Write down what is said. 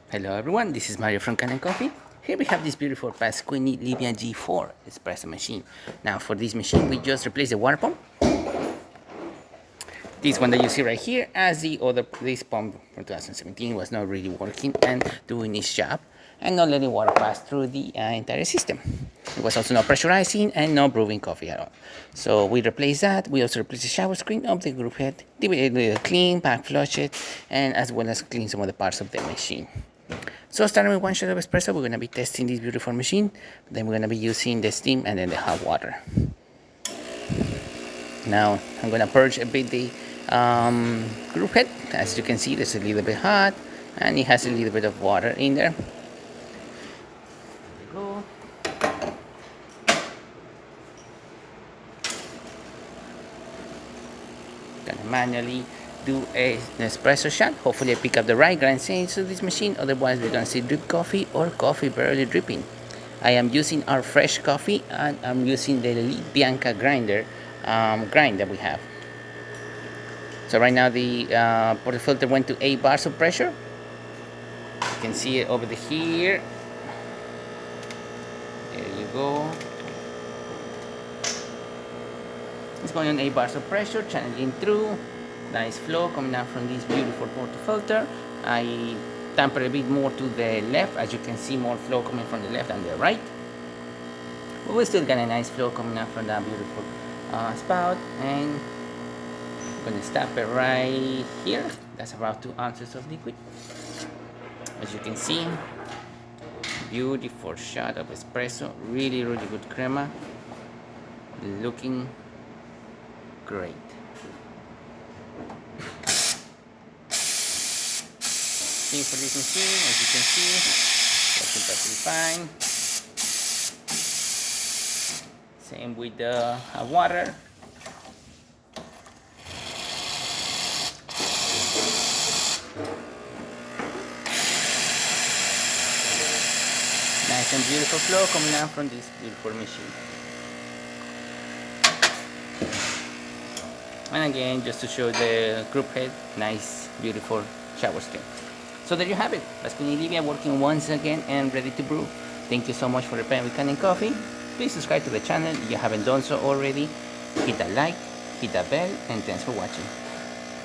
Hello everyone, this is Mario from Kanen Coffee. Here we have this beautiful Pasquini Livia G4 espresso machine. Now for this machine we just replaced the water pump. This one that you see right here, as this pump from 2017 was not really working and doing its job and not letting water pass through the entire system. It was also not pressurizing and not brewing coffee at all. So we replaced that. We also replaced the shower screen of the group head, clean, back flush it, and as well as clean some of the parts of the machine. So starting with one shot of espresso, we're going to be testing this beautiful machine. Then we're going to be using the steam and then the hot water. Now I'm going to purge a bit the group head. As you can see, there's a little bit hot and it has a little bit of water in there. There we go. Gonna manually do an espresso shot. Hopefully I pick up the right grind change to this machine, otherwise we're gonna see drip coffee or coffee barely dripping. I am using our fresh coffee and I'm using the Livia grinder grind that we have. So right now the portafilter went to 8 bars of pressure. You can see it over here. There you go. It's going on 8 bars of pressure, channeling through. Nice flow coming out from this beautiful portafilter. I tamper a bit more to the left, as you can see more flow coming from the left and the right. But we still got a nice flow coming out from that beautiful spout, and I'm gonna stop it right here. That's about 2 ounces of liquid. As you can see, beautiful shot of espresso, really good crema, looking great. Same for this machine, as you can see, working perfectly fine. Same with the water. Nice and beautiful flow coming out from this beautiful machine. And again, just to show the group head, nice, beautiful shower screen. So there you have it, Pasquini Livia working once again and ready to brew. Thank you so much for repairing with Kanen Coffee. Please subscribe to the channel if you haven't done so already. Hit that like, hit that bell, and thanks for watching.